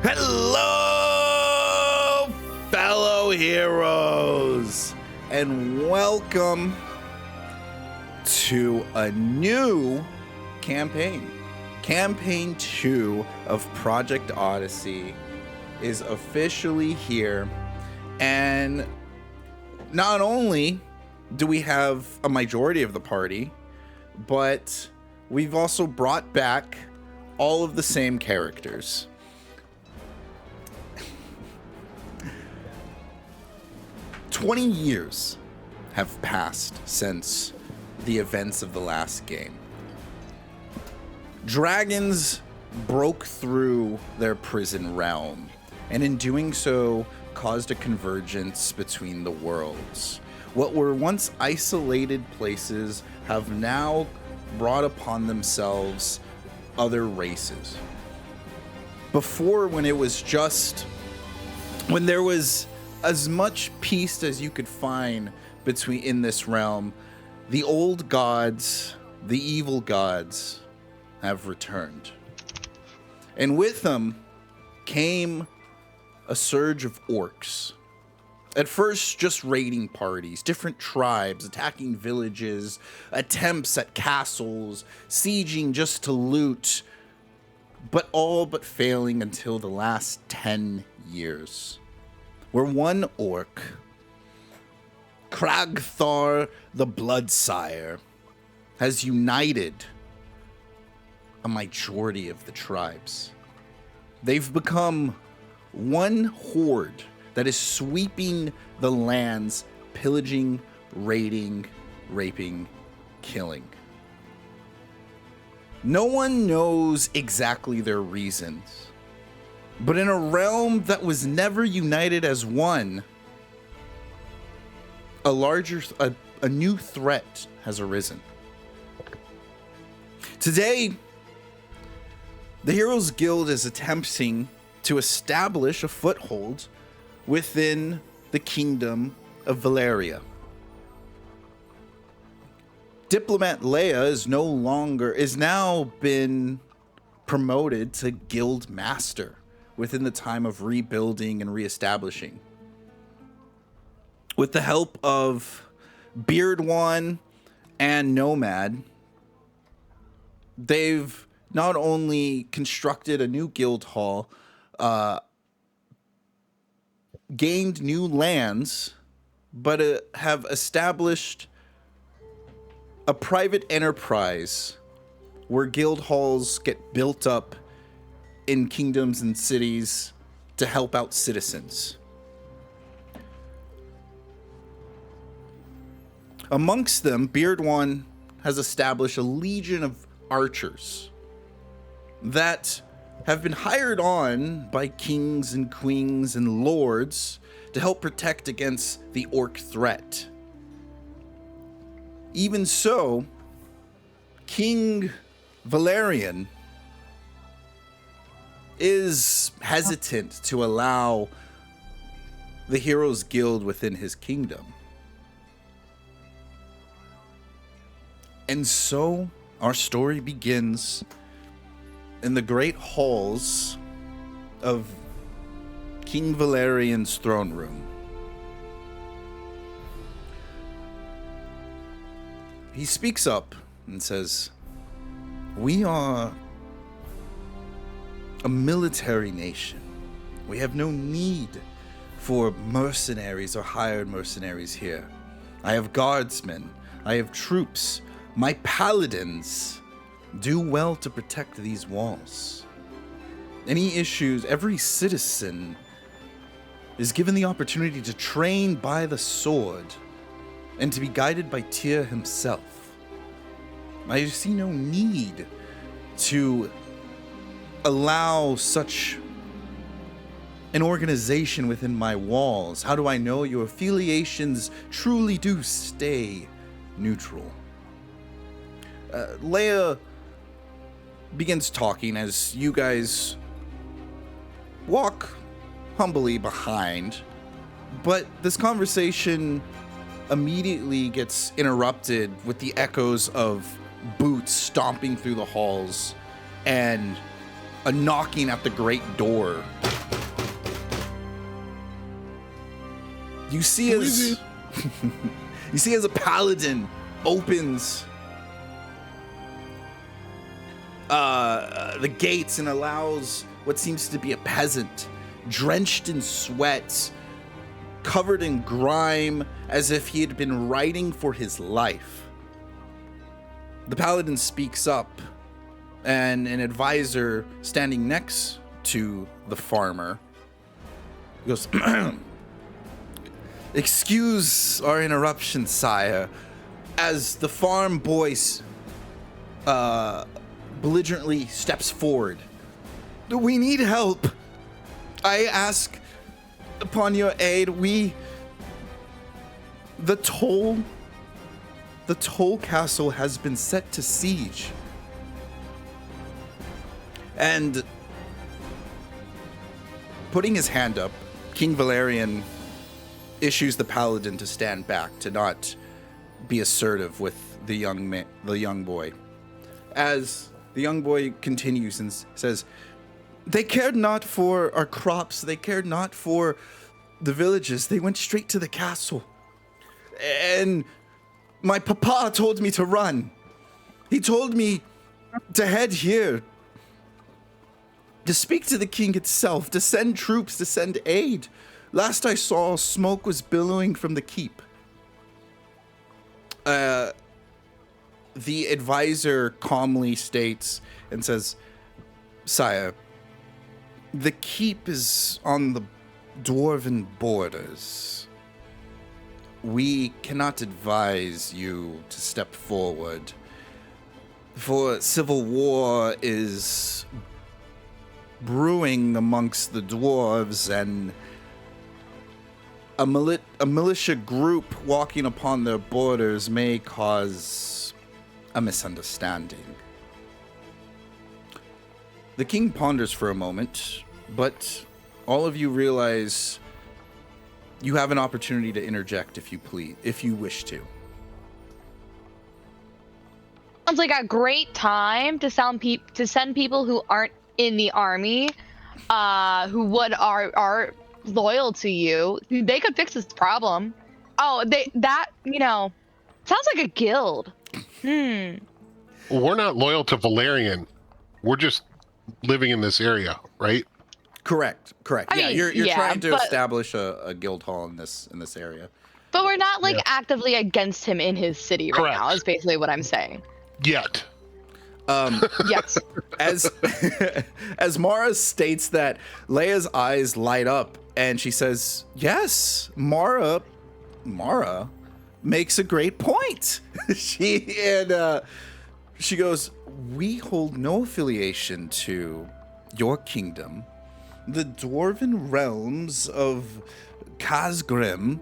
Hello, fellow heroes, and welcome to a new campaign. Campaign 2 of Project Odyssey is officially here, and not only do we have a majority of the party, but we've also brought back all of the same characters. 20 years have passed since the events of the last game. Dragons broke through their prison realm, and in doing so, caused a convergence between the worlds. What were once isolated places have now brought upon themselves other races. Before, when there was as much peace as you could find in this realm, the old gods, the evil gods, have returned. And with them came a surge of orcs. At first, just raiding parties, different tribes, attacking villages, attempts at castles, sieging just to loot, but all but failing until the last 10 years. Where one orc, Kragthar the Bloodsire, has united a majority of the tribes. They've become one horde that is sweeping the lands, pillaging, raiding, raping, killing. No one knows exactly their reasons. But in a realm that was never united as one, a new threat has arisen. Today, the Heroes Guild is attempting to establish a foothold within the kingdom of Valeria. Diplomat Leia is now been promoted to Guild Master within the time of rebuilding and reestablishing. With the help of Beard One and Nomad, they've not only constructed a new guild hall, gained new lands, but have established a private enterprise where guild halls get built up in kingdoms and cities to help out citizens. Amongst them, Beard One has established a legion of archers that have been hired on by kings and queens and lords to help protect against the orc threat. Even so, King Valerian is hesitant to allow the Heroes Guild within his kingdom. And so our story begins in the great halls of King Valerian's throne room. He speaks up and says, "We are a military nation. We have no need for mercenaries or hired mercenaries here. I have guardsmen. I have troops. My paladins do well to protect these walls. Any issues, every citizen is given the opportunity to train by the sword and to be guided by Tyr himself. I see no need to allow such an organization within my walls. How do I know your affiliations truly do stay neutral?" Leia begins talking as you guys walk humbly behind, but this conversation immediately gets interrupted with the echoes of boots stomping through the halls and a knocking at the great door You see as you see as a paladin opens the gates and allows what seems to be a peasant, drenched in sweat, covered in grime, as if he had been riding for his life. The paladin speaks up, and an advisor standing next to the farmer goes, "Excuse our interruption, sire," as the farm boy belligerently steps forward. "We need help. I ask upon your aid. The toll castle has been set to siege. And putting his hand up, King Valerian issues the paladin to stand back, to not be assertive with the young boy. As the young boy continues and says, "They cared not for our crops. They cared not for the villages. They went straight to the castle. And my papa told me to run. He told me to head here, to speak to the king itself, to send troops, to send aid. Last I saw, smoke was billowing from the keep." The advisor calmly states and says, "Sire, the keep is on the dwarven borders. We cannot advise you to step forward, for civil war is brewing amongst the dwarves, and a militia group walking upon their borders may cause a misunderstanding." The king ponders for a moment, but all of you realize you have an opportunity to interject if you wish to. Sounds like a great time to send people who aren't in the army, who are loyal to you. They could fix this problem. Oh, sounds like a guild. We're not loyal to Valerian. We're just living in this area, right? Correct. I mean, You're trying to but- establish a guild hall in this area. But we're not actively against him in his city right now. Is basically what I'm saying. Yet. Yes. As Mara states that, Leia's eyes light up and she says, "Yes, Mara makes a great point." She goes, "We hold no affiliation to your kingdom. The dwarven realms of Khazgrim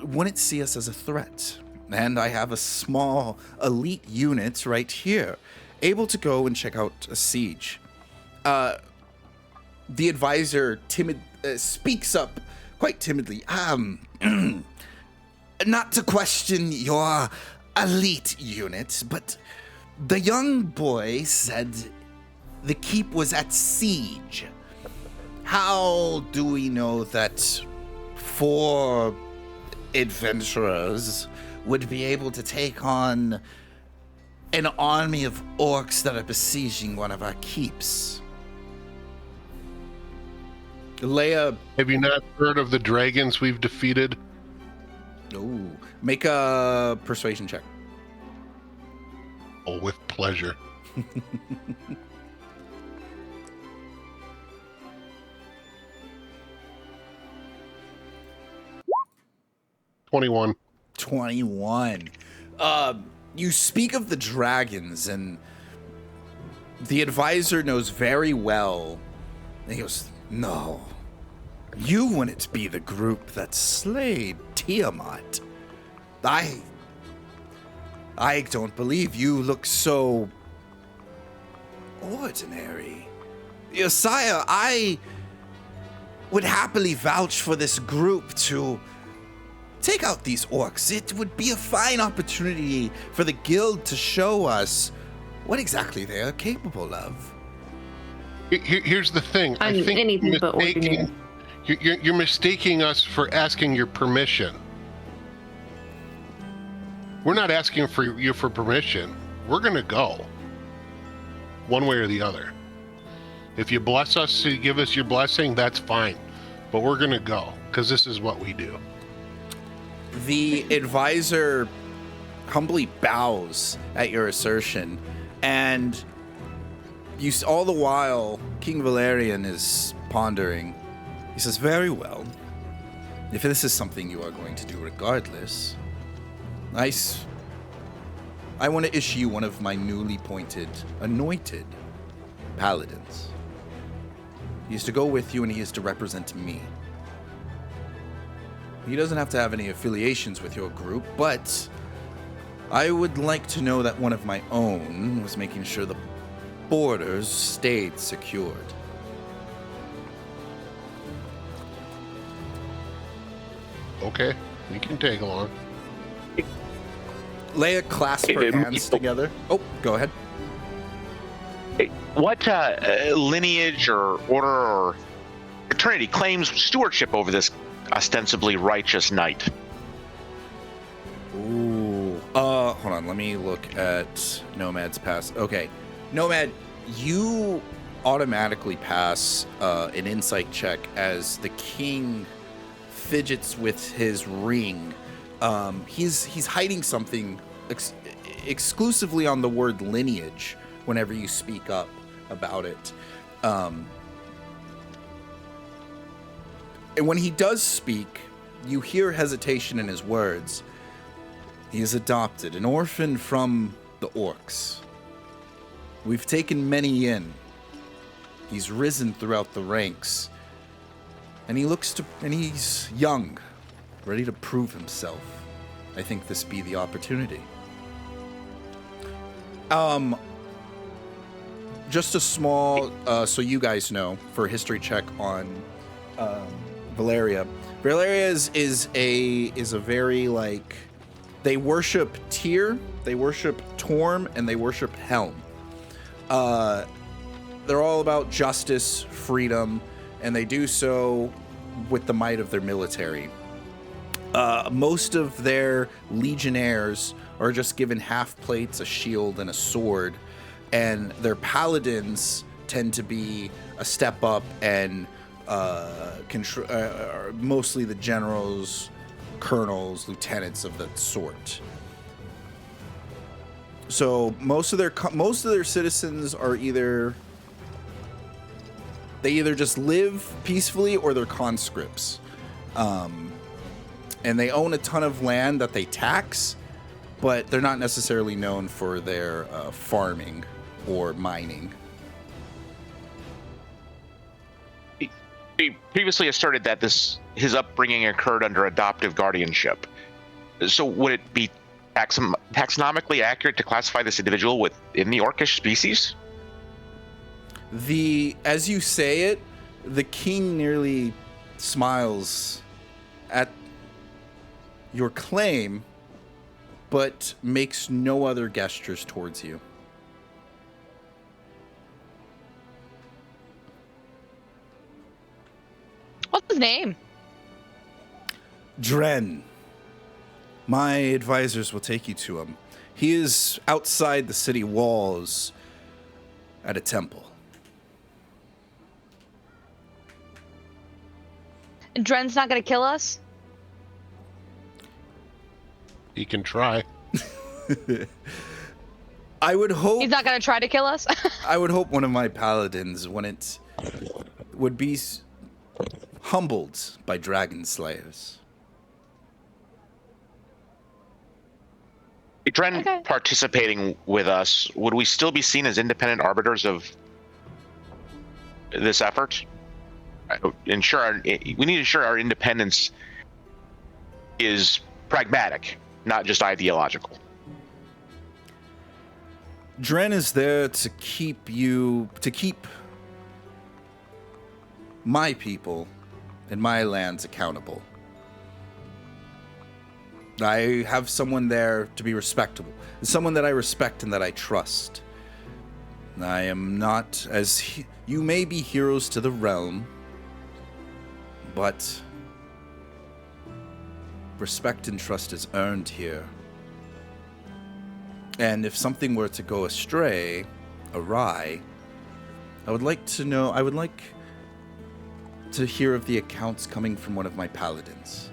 wouldn't see us as a threat. And I have a small elite unit right here, able to go and check out a siege." The advisor speaks up quite timidly. "Not to question your elite unit, but the young boy said the keep was at siege. How do we know that 4 adventurers would be able to take on an army of orcs that are besieging one of our keeps?" Leia... Have you not heard of the dragons we've defeated? Ooh. Make a persuasion check. Oh, with pleasure. 21. 21. You speak of the dragons, and the advisor knows very well. And he goes, "No, you wouldn't be the group that slayed Tiamat. I don't believe you look so ordinary. Sire, I would happily vouch for this group to take out these orcs. It would be a fine opportunity for the guild to show us what exactly they are capable of." Here's the thing. I mean, think anything but ordinary. You're mistaking us for asking your permission. We're not asking for you for permission. We're gonna go. One way or the other. If you bless us, you give us your blessing, that's fine. But we're gonna go, because this is what we do. The advisor humbly bows at your assertion, and all the while, King Valerian is pondering. He says, very well. If this is something you are going to do regardless, I want to issue one of my newly anointed paladins. He is to go with you and he is to represent me. He doesn't have to have any affiliations with your group, but I would like to know that one of my own was making sure the borders stayed secured. Okay, we can tag along. Leia clasps her hands together. Oh, go ahead. What lineage or order or fraternity claims stewardship over this ostensibly righteous knight? Ooh. Hold on. Let me look at Nomad's past. Okay. Nomad, you automatically pass an insight check as the king fidgets with his ring. He's hiding something exclusively on the word lineage whenever you speak up about it. And when he does speak, you hear hesitation in his words. He is adopted, an orphan from the orcs. We've taken many in. He's risen throughout the ranks. And he's young, ready to prove himself. I think this be the opportunity. Just a small, so you guys know, for a history check on Valeria. Valeria is a very, like, they worship Tyr, they worship Torm, and they worship Helm. They're all about justice, freedom, and they do so with the might of their military. Most of their legionnaires are just given half plates, a shield, and a sword, and their paladins tend to be a step up and mostly the generals, colonels, lieutenants of that sort. So most of their citizens are either just live peacefully or they're conscripts. And they own a ton of land that they tax, but they're not necessarily known for their farming or mining. He previously asserted that his upbringing occurred under adoptive guardianship. So would it be taxonomically accurate to classify this individual within the orcish species? As you say it, the king nearly smiles at your claim, but makes no other gestures towards you. What's his name? Dren. My advisors will take you to him. He is outside the city walls at a temple. And Dren's not gonna kill us? He can try. I would hope... He's not gonna try to kill us? I would hope one of my paladins would be humbled by dragon slayers. Dren Okay. participating with us, would we still be seen as independent arbiters of this effort? We need to ensure our independence is pragmatic, not just ideological. Dren is there to keep my people and my lands accountable. I have someone there to be respectable, someone that I respect and that I trust. I am not, you may be heroes to the realm, but respect and trust is earned here. And if something were to go awry, I would like to hear of the accounts coming from one of my paladins.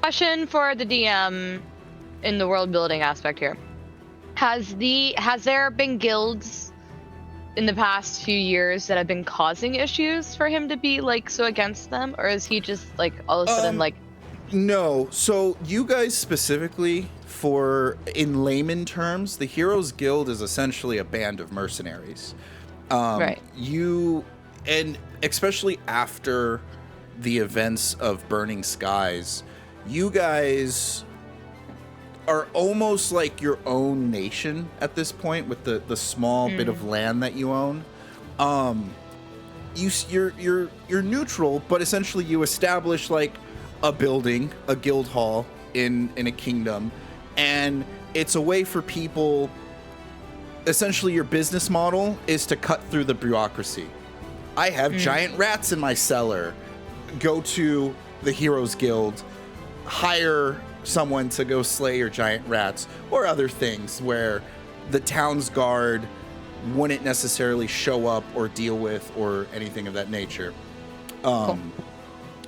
Question for the DM in the world building aspect here. Has there been guilds in the past few years that have been causing issues for him to be like so against them, or is he just like all of a sudden like? No. So you guys specifically, in layman terms, the Heroes Guild is essentially a band of mercenaries. Right. And especially after the events of Burning Skies, you guys are almost like your own nation at this point with the small bit of land that you own. You're neutral, but essentially you establish like a building, a guild hall in a kingdom, and it's a way for people. Essentially, your business model is to cut through the bureaucracy. I have giant rats in my cellar. Go to the Heroes Guild, hire someone to go slay your giant rats, or other things where the town's guard wouldn't necessarily show up or deal with or anything of that nature. Cool.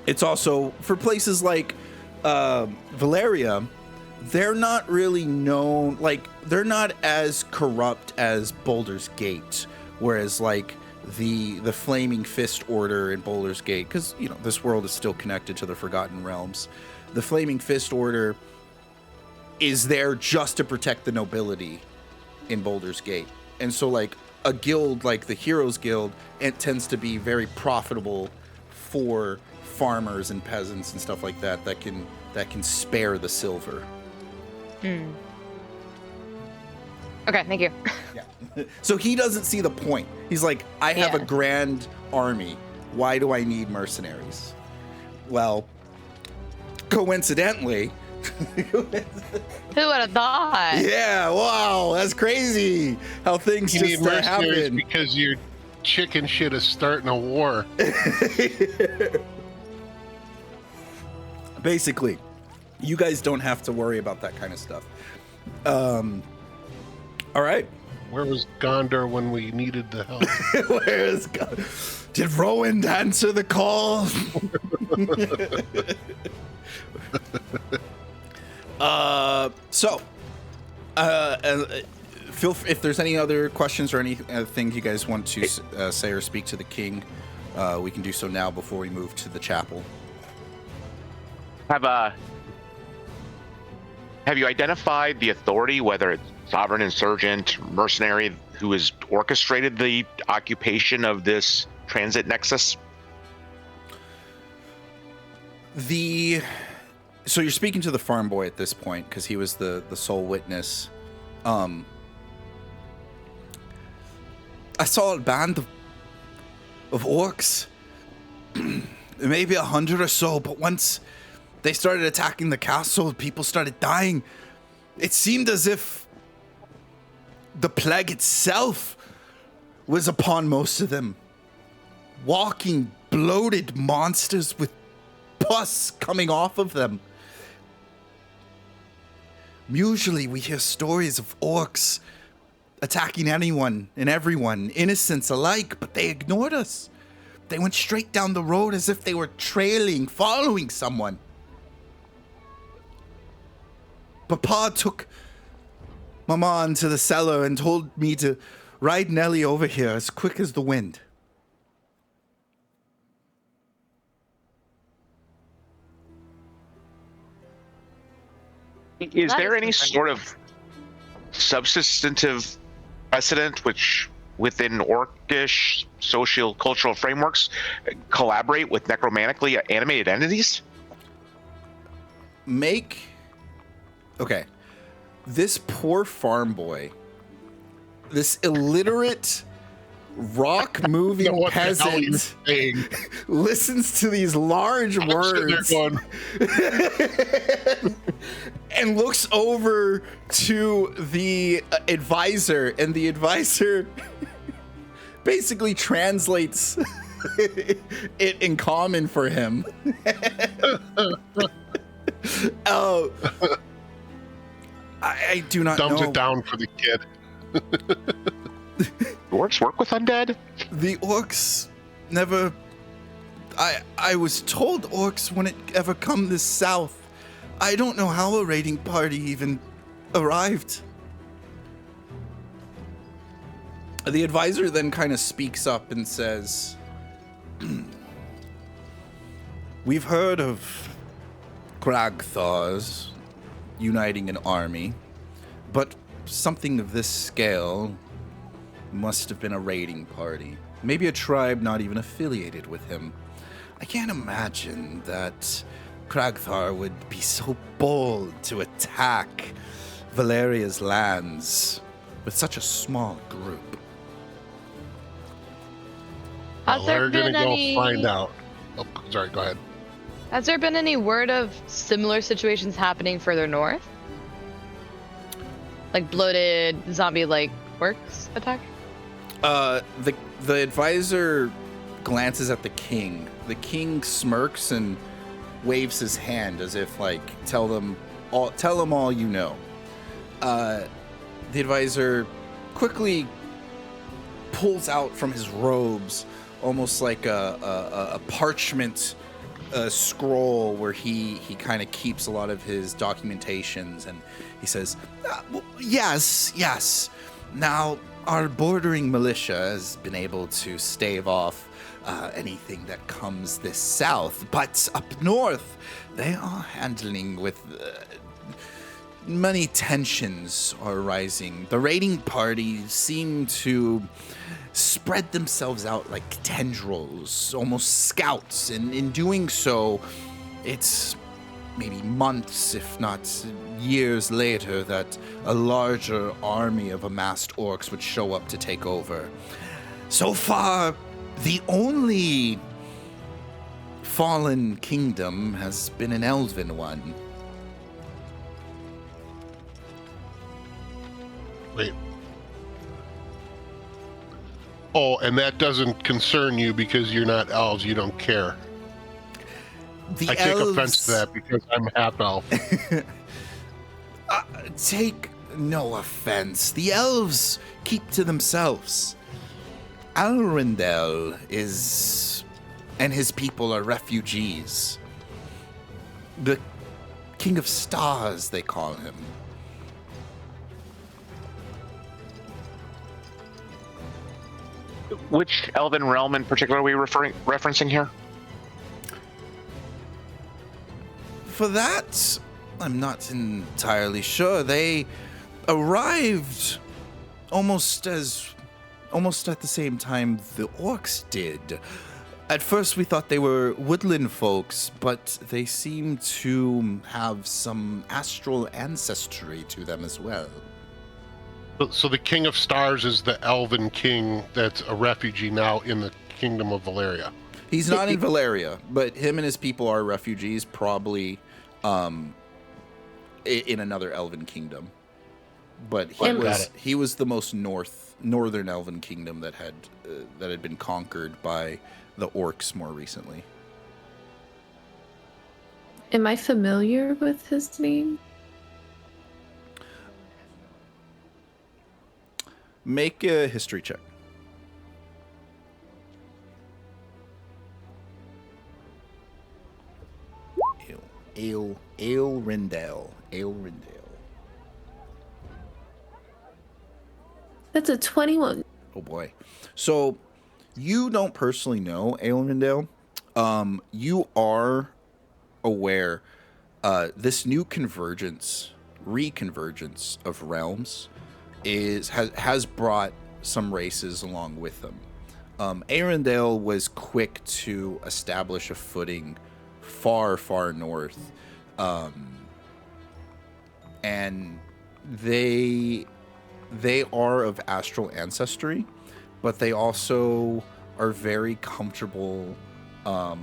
It's also for places like Valeria, they're not really known, like they're not as corrupt as Baldur's Gate, whereas like the Flaming Fist Order in Baldur's Gate, because you know this world is still connected to the Forgotten Realms. The Flaming Fist Order is there just to protect the nobility in Baldur's Gate. And so like a guild like the Heroes Guild, it tends to be very profitable for farmers and peasants and stuff like that can spare the silver. Okay, thank you. Yeah. So he doesn't see the point. He's like, I have a grand army. Why do I need mercenaries? Well, coincidentally, Who would have thought? yeah, wow, that's crazy how things You just need mercenaries happen. because your chicken shit is starting a war. Basically, you guys don't have to worry about that kind of stuff. All right. Where was Gondor when we needed the help? Where's did Rowan answer the call? Feel if there's any other questions or any things you guys want to say or speak to the king, we can do so now before we move to the chapel. Have you identified the authority, whether it's sovereign, insurgent, mercenary, who has orchestrated the occupation of this transit nexus? So you're speaking to the farm boy at this point because he was the sole witness. I saw a band of orcs, maybe 100 or so, but once they started attacking the castle, people started dying. It seemed as if the plague itself was upon most of them. Walking, bloated monsters with pus coming off of them. Usually we hear stories of orcs attacking anyone and everyone, innocents alike, but they ignored us. They went straight down the road as if they were following someone. Papa took Mama into the cellar and told me to ride Nellie over here as quick as the wind. Is That there is any different. sort of substantive precedent which, within orcish social cultural frameworks, collaborate with necromantically animated entities? Okay. This poor farm boy, this illiterate rock-moving What the hell are you peasant saying? listens to these large I'm sitting there words going, and looks over to the advisor, and the advisor basically translates it in common for him. Oh, I do not Dumbs know. it down for the kid. Orcs work with undead? The orcs never. I was told orcs wouldn't ever come this south. I don't know how a raiding party even arrived. The advisor then kind of speaks up and says, "We've heard of Kragthars uniting an army, but something of this scale must have been a raiding party. Maybe a tribe not even affiliated with him. I can't imagine that Kragthar would be so bold to attack Valeria's lands with such a small group." Has there We're been gonna go any? find out. Oh, sorry. Go ahead. Has there been any word of similar situations happening further north? Like bloated zombie-like orcs attack? The advisor glances at the king. The king smirks and waves his hand as if like tell them all you know. The advisor quickly pulls out from his robes almost like a parchment scroll where he kind of keeps a lot of his documentations, and he says, well, yes. Now, our bordering militia has been able to stave off anything that comes this south, but up north, they are handling with many tensions are rising. The raiding parties seem to spread themselves out like tendrils, almost scouts, and in doing so, it's maybe months, if not years later, that a larger army of amassed orcs would show up to take over. So far, the only fallen kingdom has been an elven one. Wait. Oh, and that doesn't concern you because you're not elves. You don't care. The I take offense to that because I'm half elf. Take no offense. The elves keep to themselves. Alrindel and his people are refugees. The King of Stars, they call him. Which elven realm in particular are we referencing here? For that, I'm not entirely sure. They arrived almost at the same time the orcs did. At first we thought they were woodland folks, but they seem to have some astral ancestry to them as well. So the King of Stars is the elven king that's a refugee now in the Kingdom of Valeria. He's not in Valeria, but him and his people are refugees, probably in another elven kingdom. But he was the most northern elven kingdom that had been conquered by the orcs more recently. Am I familiar with his name? Make a history check. Elrindel. That's a 21. Oh boy. So you don't personally know Elrindel. You are aware this new reconvergence of realms has brought some races along with them. Arendelle was quick to establish a footing far, far north, and they are of astral ancestry, but they also are very comfortable. How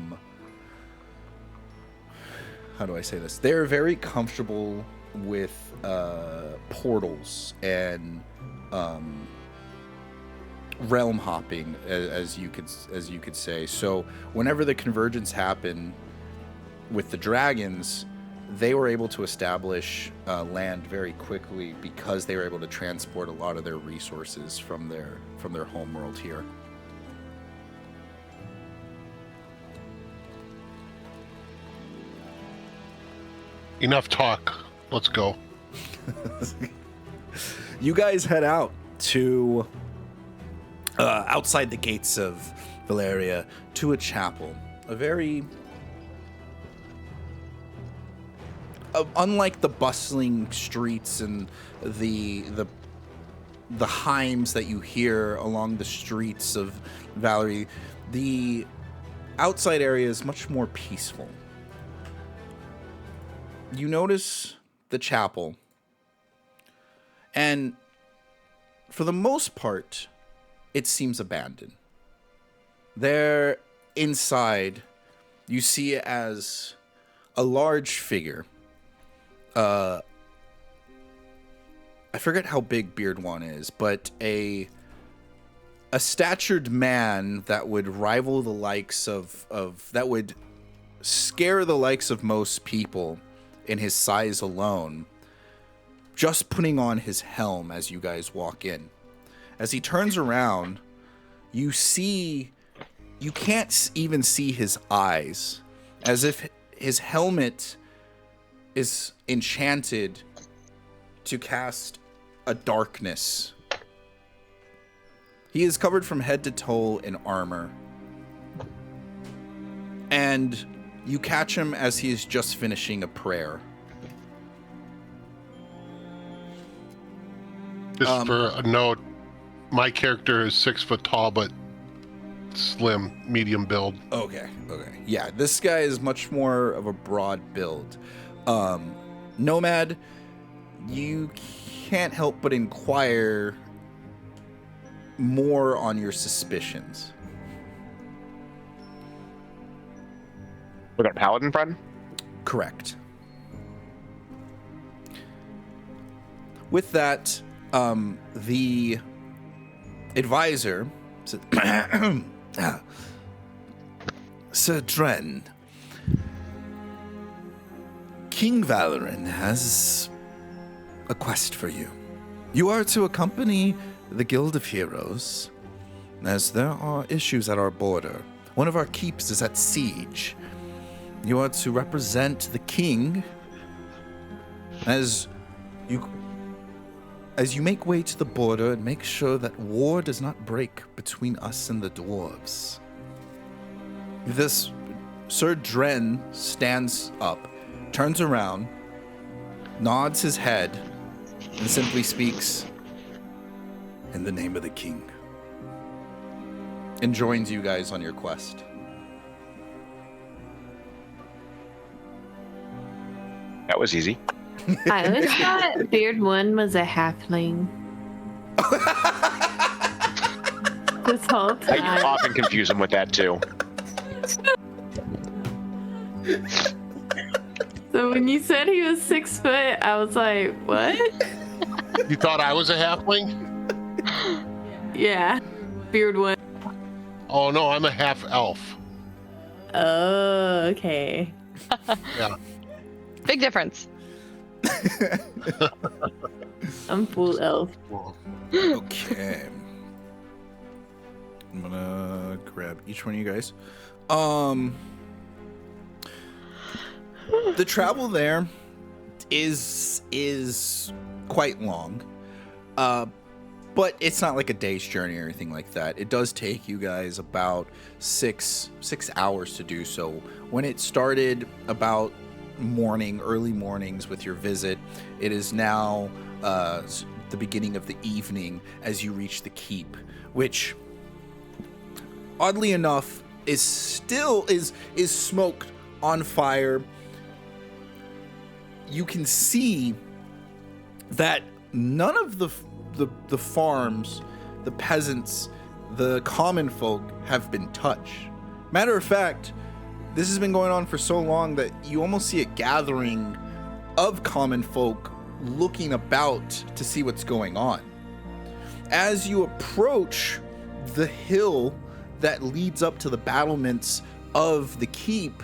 do I say this? They're very comfortable with portals and realm hopping, as you could say. So whenever the convergence happened with the dragons, they were able to establish land very quickly because they were able to transport a lot of their resources from their homeworld here. Enough talk. Let's go. You guys head out to outside the gates of Valeria to a chapel. A very unlike the bustling streets and the chimes that you hear along the streets of Valerie, the outside area is much more peaceful. You notice the chapel, and for the most part, it seems abandoned. There, inside, you see it as a large figure. I forget how big Beardwan is, but a statured man that would rival the likes of that would scare the likes of most people in his size alone, just putting on his helm as you guys walk in. As he turns around, you can't even see his eyes, as if his helmet is enchanted to cast a darkness. He is covered from head to toe in armor, and you catch him as he is just finishing a prayer. Just for a note, my character is 6 foot tall, but slim, medium build. Okay. Yeah, this guy is much more of a broad build. Nomad, you can't help but inquire more on your suspicions. With our paladin friend? Correct. With that, the advisor said, Sir Dren, King Valoran has a quest for you. You are to accompany the Guild of Heroes, as there are issues at our border. One of our keeps is at siege. You are to represent the king as you make way to the border and make sure that war does not break between us and the dwarves. This Sir Dren stands up, turns around, nods his head, and simply speaks, "In the name of the king," and joins you guys on your quest. That was easy. I always thought Beard One was a halfling. This whole I time. often confuse him with that too. So when you said he was 6 foot, I was like, what? You thought I was a halfling? Yeah. Beard One. Oh no, I'm a half elf. Oh, okay. Yeah. Big difference. I'm full elf. Okay. I'm gonna grab each one of you guys. The travel there is quite long. But it's not like a day's journey or anything like that. It does take you guys about six hours to do so. When it started about early mornings with your visit, it is now the beginning of the evening as you reach the keep, which oddly enough is still is smoked on fire. You can see that none of the farms, the peasants, the common folk have been touched. Matter of fact, this has been going on for so long that you almost see a gathering of common folk looking about to see what's going on. As you approach the hill that leads up to the battlements of the keep,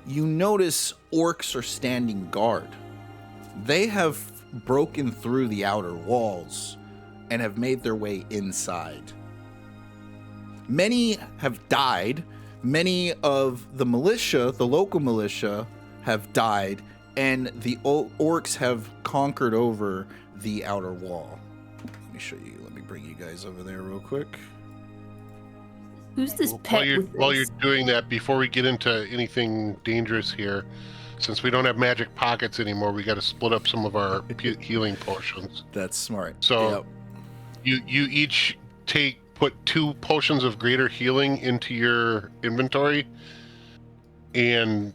you notice orcs are standing guard. They have broken through the outer walls and have made their way inside. Many have died. Many of the militia, the local militia, have died, and the orcs have conquered over the outer wall. Let me show you. Let me bring you guys over there real quick. Who's this pet? While you're doing that, before we get into anything dangerous here, since we don't have magic pockets anymore, we got to split up some of our healing potions. That's smart. So you each put 2 potions of greater healing into your inventory, and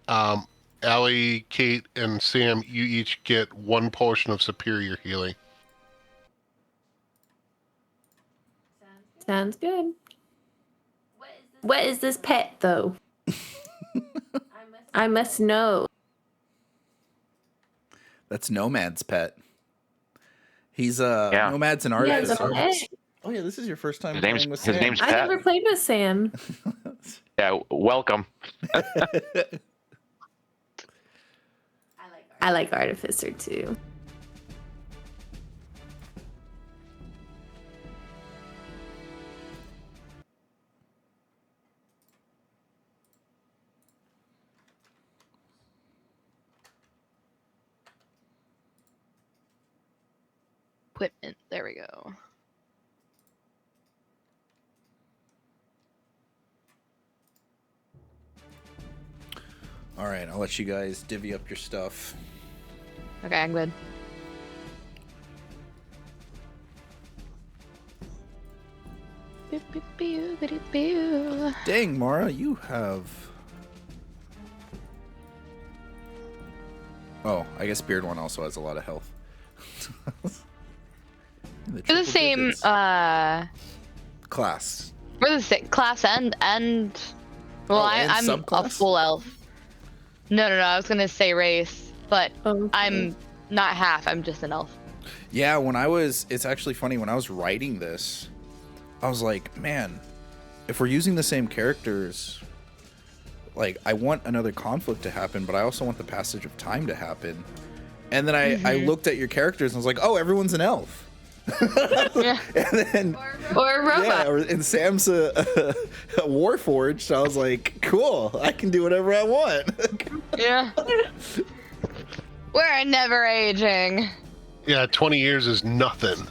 Allie, Kate, and Sam, you each get 1 potion of superior healing. Sounds good. What is this pet, though? I must know. That's Nomad's pet. He's Nomad's an artist. Oh yeah, this is your first time playing with Sam. His name's I Pat. never played with Sam. Yeah, welcome. I like Artificer too. Equipment. There we go. All right, I'll let you guys divvy up your stuff. Okay, I'm good. Dang, Mara, you have... Oh, I guess Beard One also has a lot of health. We're the same digits. Class. we're the same class and well, and I'm a subclass? full elf. No, I was gonna say race, but Okay. I'm not half, I'm just an elf. Yeah, it's actually funny, when I was writing this, I was like, man, if we're using the same characters, like, I want another conflict to happen, but I also want the passage of time to happen. And then I looked at your characters and I was like, oh, everyone's an elf. Yeah. And then, Or a robot. and Sam's a Warforged. So I was like, cool, I can do whatever I want. Yeah. We're never aging. Yeah, 20 years is nothing.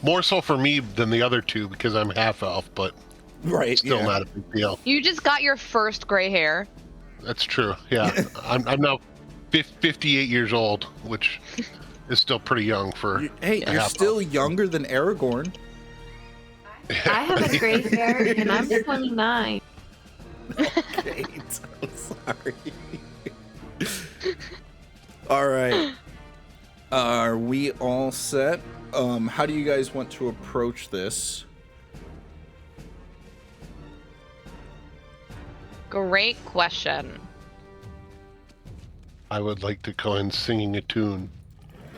More so for me than the other 2 because I'm half elf, but Right. still not a big deal. You just got your first gray hair. That's true. Yeah, I'm now 58 years old, which is still pretty young for. Hey, a you're half still elf. younger than Aragorn. I have a gray hair and I'm 29. Kate, I'm sorry. All right. Are we all set? How do you guys want to approach this? Great question. I would like to go in singing a tune.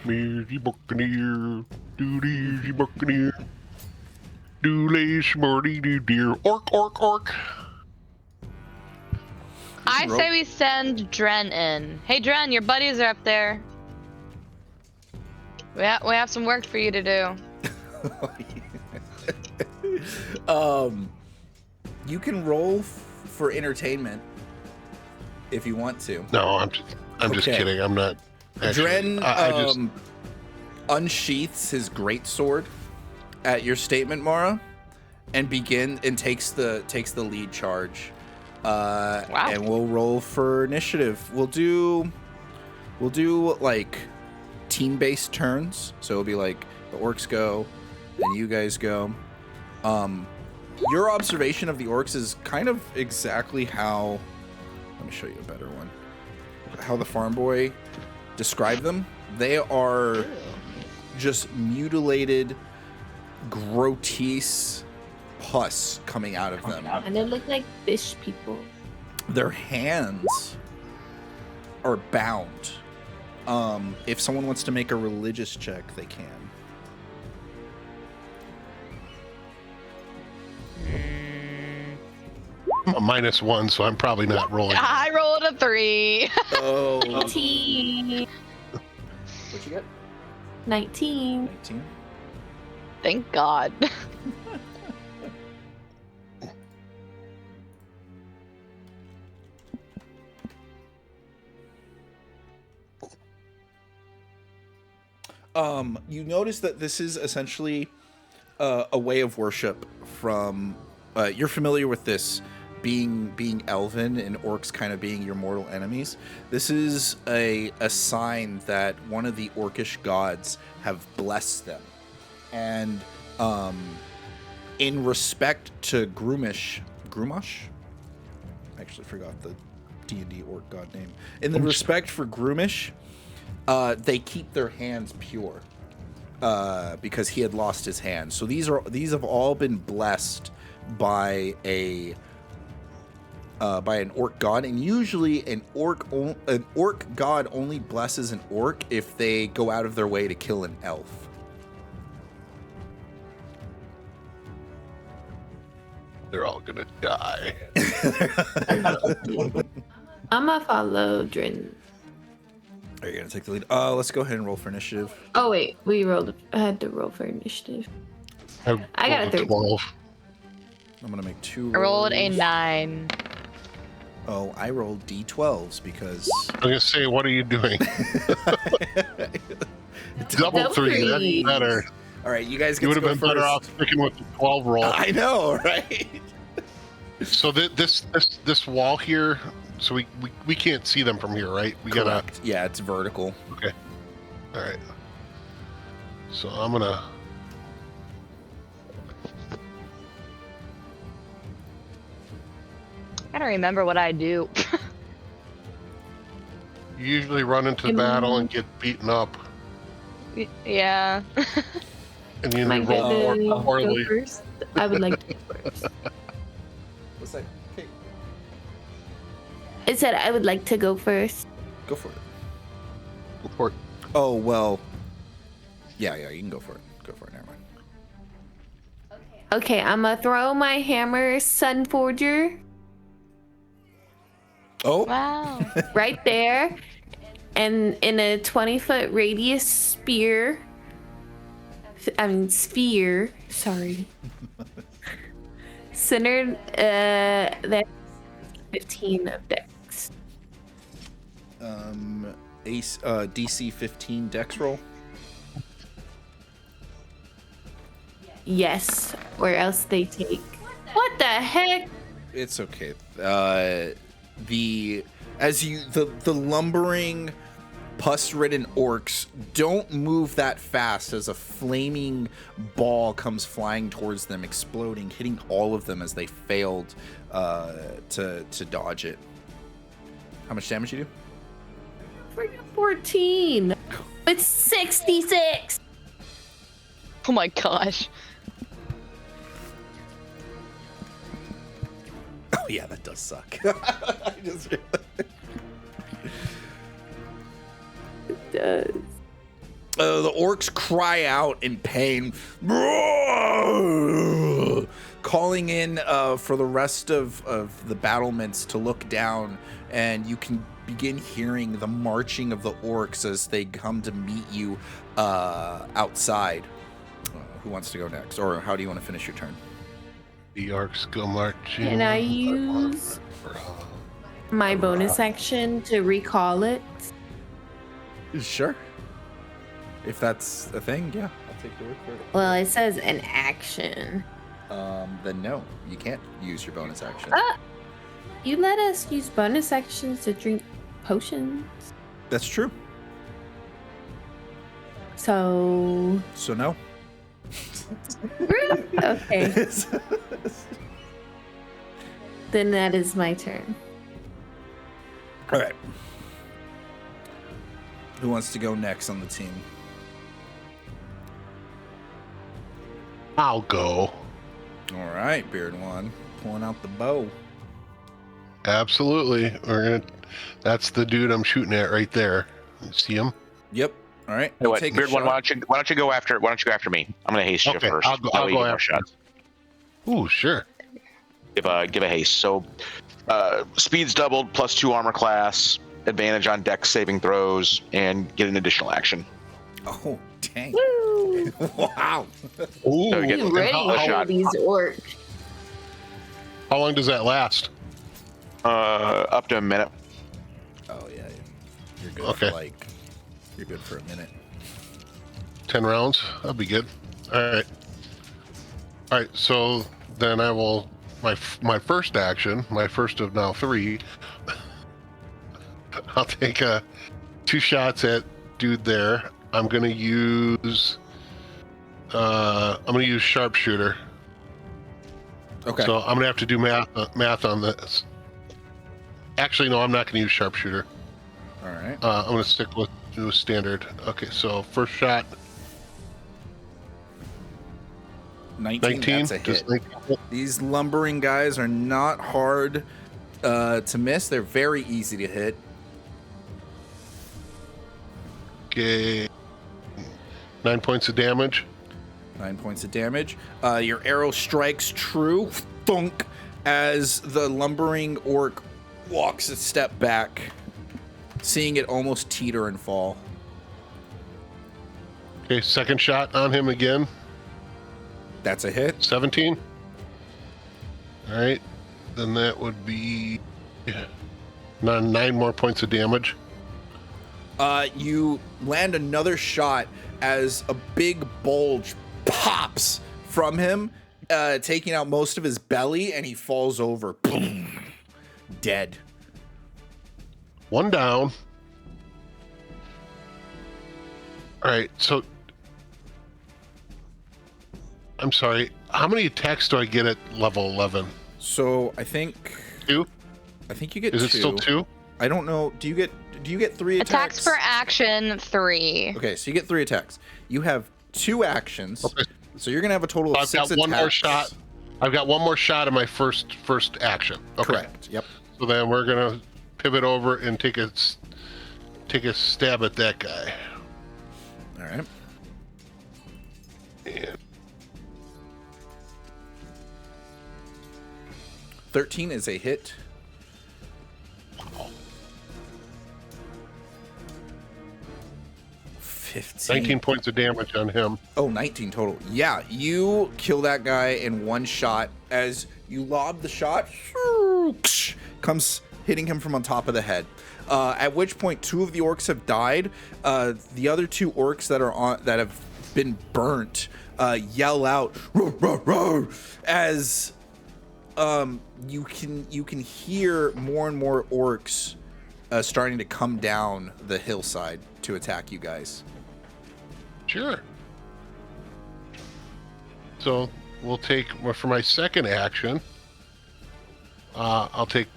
Mearsy Buccaneer, doody Buccaneer, dooley smarty doo dear, orc, orc, orc. I say we send Dren in. Hey Dren, your buddies are up there. We have some work for you to do. You can roll for entertainment if you want to. No, I'm just Okay. kidding. I'm not. Actually, Dren I just unsheaths his greatsword at your statement, Mara, and takes the lead charge. Wow. And we'll roll for initiative. We'll do like team-based turns. So it'll be like the orcs go, then you guys go. Your observation of the orcs is kind of exactly how. Let me show you a better one. How the farm boy described them. They are just mutilated, grotesque pus coming out of them. And they look like fish people. Their hands are bound. If someone wants to make a religious check, they can. A -1, so I'm probably not rolling. I rolled a 3. Oh. 18. What you get? 19. 19. Thank God. You notice that this is essentially a way of worship from. You're familiar with this being elven and orcs kind of being your mortal enemies. This is a sign that one of the orcish gods have blessed them, and in respect to Grumash. I actually forgot the D&D orc god name. In the respect for Grumash, they keep their hands pure because he had lost his hand. So these have all been blessed by an orc god, and usually an orc god only blesses an orc if they go out of their way to kill an elf. They're all gonna die. I'm gonna follow Drin. Are you gonna take the lead? Let's go ahead and roll for initiative. Oh wait, I had to roll for initiative. I got a rolled 13. 12. I'm gonna make 2 I rolled a rolls. 9. Oh, I rolled D12s because I'm gonna say, what are you doing? Double Double 3. threes. That's better. all right, you guys get You to would have go been better first. off sticking with the 12 roll. I know, right? So this wall here, so we can't see them from here, right? We Correct. Yeah, it's vertical. gotta. All right. So I'm gonna. I don't remember what I do. You usually run into battle and get beaten up, Yeah. and you Am I roll good to more poorly. go first? I would like to go first. What's that? Okay, It said I would like to go first. go for it. Report. Oh well. Yeah, you can go for it. Go for it. Never mind. Okay, I'm gonna throw my hammer, Sun Forger, Oh, Wow. right there, and in a 20-foot radius sphere. Sorry. Centered, that's 15 of dex. Ace, DC 15 Dex roll. Yes, or else they take. What the heck? It's okay. The lumbering, pus-ridden orcs don't move that fast as a flaming ball comes flying towards them, exploding, hitting all of them as they failed to dodge it. How much damage you do? 14. It's 66. Oh my gosh. Oh yeah, that does suck. I just realized. It does. The orcs cry out in pain, calling in for the rest of the battlements to look down, and you can begin hearing the marching of the orcs as they come to meet you outside. Who wants to go next, or how do you want to finish your turn? The orcs go marching. Can I use my bonus action to recall it? Sure. If that's a thing, yeah, I'll take your word for it. Well, it says an action. Then no, you can't use your bonus action. You let us use bonus actions to drink potions. That's true. So. So no. Okay. Then that is my turn. All right. Who wants to go next on the team? I'll go. All right, Beard One, pulling out the bow. Absolutely. That's the dude I'm shooting at right there. You see him? Yep. All right. You know what, Take a Beard One, shot. why don't you go after me? I'm gonna haste you Okay, first. I'll That way go you get after shots. Ooh, sure. give a haste. So speed's doubled, +2 armor class, advantage on dex saving throws, and get an additional action. Oh, dang. Woo! Wow. Ooh, So we get- and Ready how- for shot. these orcs. how long does that last? Up to a minute. Oh, yeah. You're good Okay. for you're good for a minute. 10 rounds? That'll be good. All right, so then I will, my first action, my first of now 3, I'll take 2 shots at dude there. I'm gonna use sharpshooter. Okay. So I'm gonna have to do math on this. Actually, no, I'm not gonna use sharpshooter. All right. I'm gonna stick with standard. Okay, so first shot, 19. 19. That's a Just hit. 19. These lumbering guys are not hard to miss. They're very easy to hit. Okay, 9 points of damage. 9 points of damage. Your arrow strikes true. Thunk. As the lumbering orc walks a step back, seeing it almost teeter and fall. Okay, second shot on him again. That's a hit. 17. All right, then that would be 9 more points of damage. You land another shot as a big bulge pops from him, taking out most of his belly, and he falls over. Boom. Dead. 1 down. All right, so I'm sorry. How many attacks do I get at level 11? So I think 2? you get Is two. it still 2? I don't know. Do you get 3 attacks? Attacks per action 3. Okay, so you get 3 attacks. You have 2 actions. Okay. So you're gonna have a total of I've 6 got one attacks. more shot. I've got one more shot in my first action. Okay. Correct. Yep. So then we're gonna pivot over and take a stab at that guy. All right. And 13 is a hit. 15. 19 points of damage on him. Oh, 19 total. Yeah, you kill that guy in one shot. As you lob the shot, comes hitting him from on top of the head. At which point, 2 of the orcs have died. The other 2 orcs that have been burnt yell out "Roar, roar, roar," as you can hear more and more orcs starting to come down the hillside to attack you guys. Sure. So we'll take, for my second action, I'll take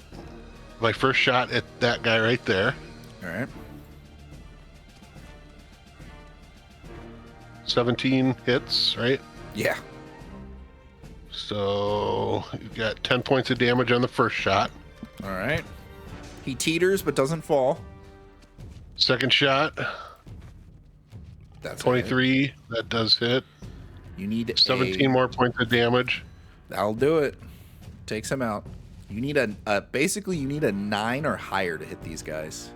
my first shot at that guy right there. All right. 17 hits, right? Yeah. So you've got 10 points of damage on the first shot. All right. He teeters but doesn't fall. Second shot, That's 23. That does hit. You need 17 more points of damage. That'll do it. Takes him out. You need basically you need a 9 or higher to hit these guys.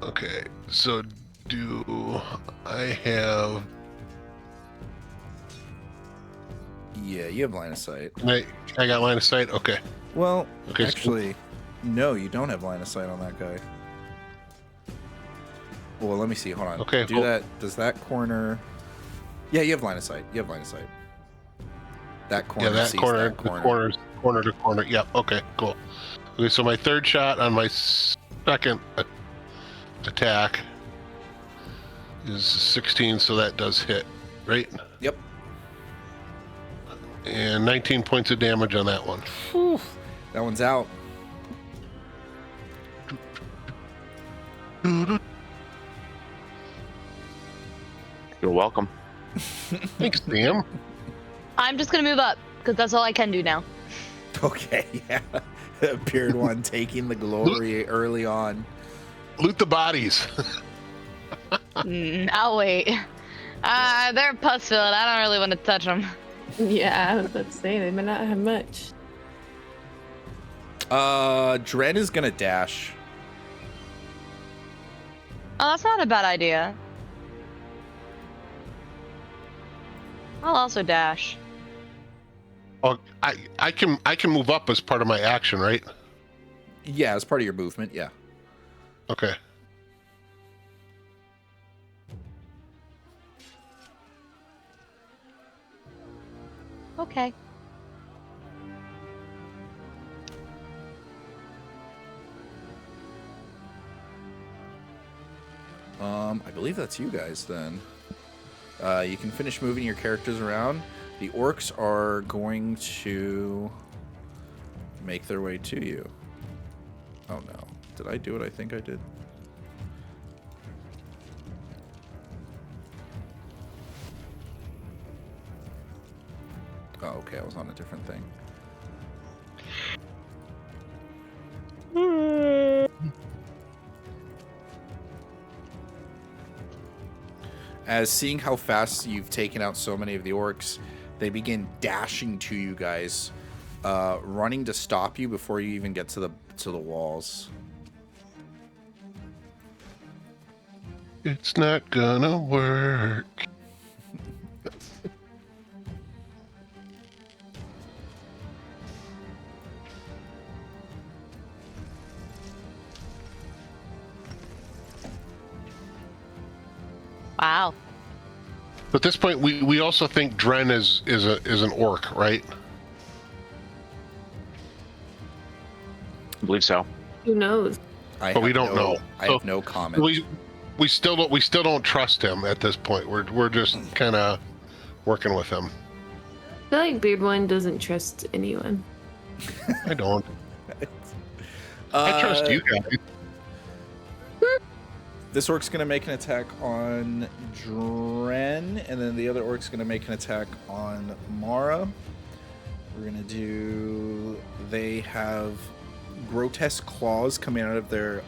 Okay, so do I have... Yeah, you have line of sight. I got line of sight? Okay. Well, Okay, so- actually, no, you don't have line of sight on that guy. Well, let me see. Hold on. Okay, Do hold- that. Does that corner? Yeah, you have line of sight. You have line of sight. That corner. Yeah, that sees corner, that the corner's corner to corner. Yep, okay, cool. Okay, so my third shot on my second attack is 16, so that does hit, right? Yep. And 19 points of damage on that one. Whew. That one's out. You're welcome. Thanks, Sam. I'm just gonna move up because that's all I can do now. Okay. Yeah. Appeared one taking the glory early on. Loot the bodies. I'll wait. They're pus filled. I don't really want to touch them. Yeah, I was about to say they may not have much. Dren is gonna dash. Oh, that's not a bad idea. I'll also dash. Oh, I can move up as part of my action, right? Yeah, as part of your movement, yeah. Okay. Okay. I believe that's you guys then. You can finish moving your characters around. The orcs are going to make their way to you. Oh no. Did I do what I think I did? Oh, okay. I was on a different thing. As seeing how fast you've taken out so many of the orcs, they begin dashing to you guys, running to stop you before you even get to the walls. It's not gonna work. Wow. At this point, we also think Dren is an orc, right? I believe so. Who knows? But we don't know. I have no comment. We still don't trust him at this point. We're just kind of working with him. I feel like Beard One doesn't trust anyone. I don't. I trust you guys. This orc's gonna make an attack on Dren, and then the other orc's gonna make an attack on Mara. We're gonna do. They have grotesque claws coming out of their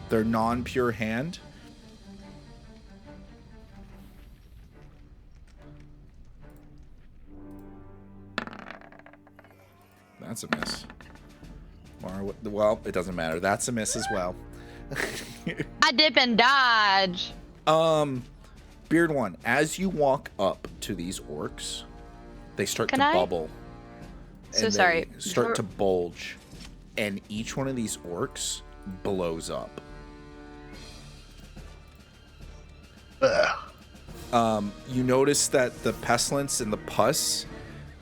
their non-pure hand. That's a miss. Mara, well, it doesn't matter. That's a miss as well. I dip and dodge. Beard One, as you walk up to these orcs, they start Can to I? bubble. So and sorry. They start to bulge, and each one of these orcs blows up. You notice that the pestilence and the pus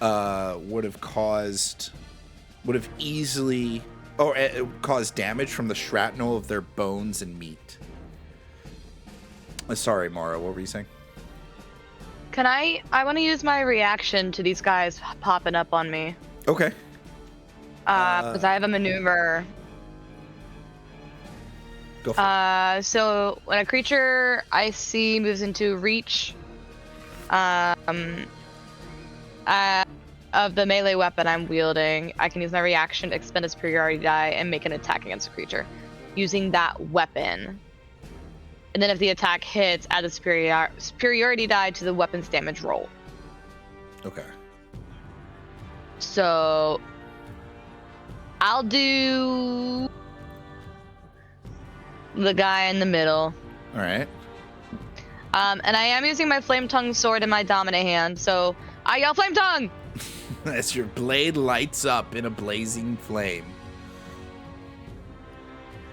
would have easily caused damage from the shrapnel of their bones and meat. Sorry, Mara, what were you saying? Can I want to use my reaction to these guys popping up on me. Okay. Because I have a maneuver. Go for it. So when a creature I see moves into reach, of the melee weapon I'm wielding, I can use my reaction to expend a superiority die and make an attack against the creature using that weapon. And then if the attack hits, add the superiority die to the weapon's damage roll. Okay. So I'll do the guy in the middle. All right. And I am using my flame tongue sword in my dominant hand, so I yell flame tongue! As your blade lights up in a blazing flame.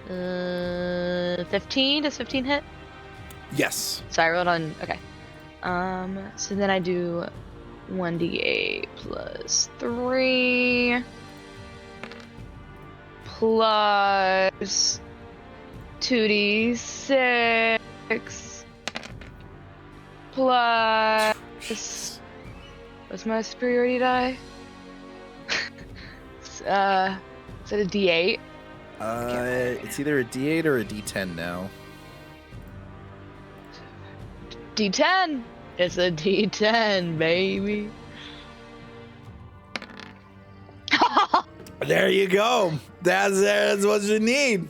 15? Does 15 hit? Yes. So I rolled on. Okay. So then I do 1d8 plus 3 plus 2d6 plus. What's my superiority die? Is it a d8? It's either a D8 or a D10 now. D10! It's a D10, baby. There you go. That's what you need.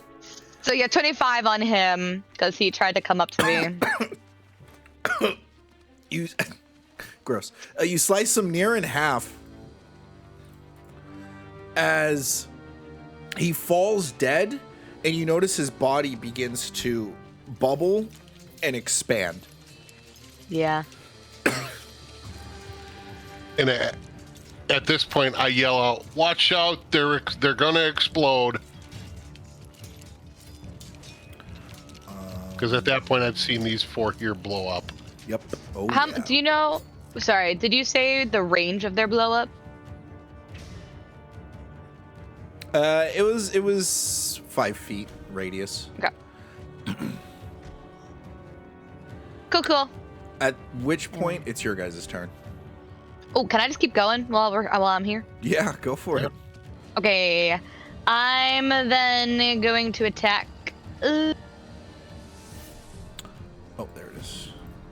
So yeah, 25 on him because he tried to come up to me. gross. You slice him near in half as he falls dead, and you notice his body begins to bubble and expand. Yeah. And at this point, I yell out, "Watch out! They're gonna explode!" Because at that point, I'd seen these 4 here blow up. Yep. Oh, How yeah. do you know? Sorry, did you say the range of their blow up? It was 5 feet radius. Okay. Cool. At which point, it's your guys' turn. Oh, can I just keep going while I'm here? Yeah, go for it. Okay. I'm then going to attack Oh, there it is.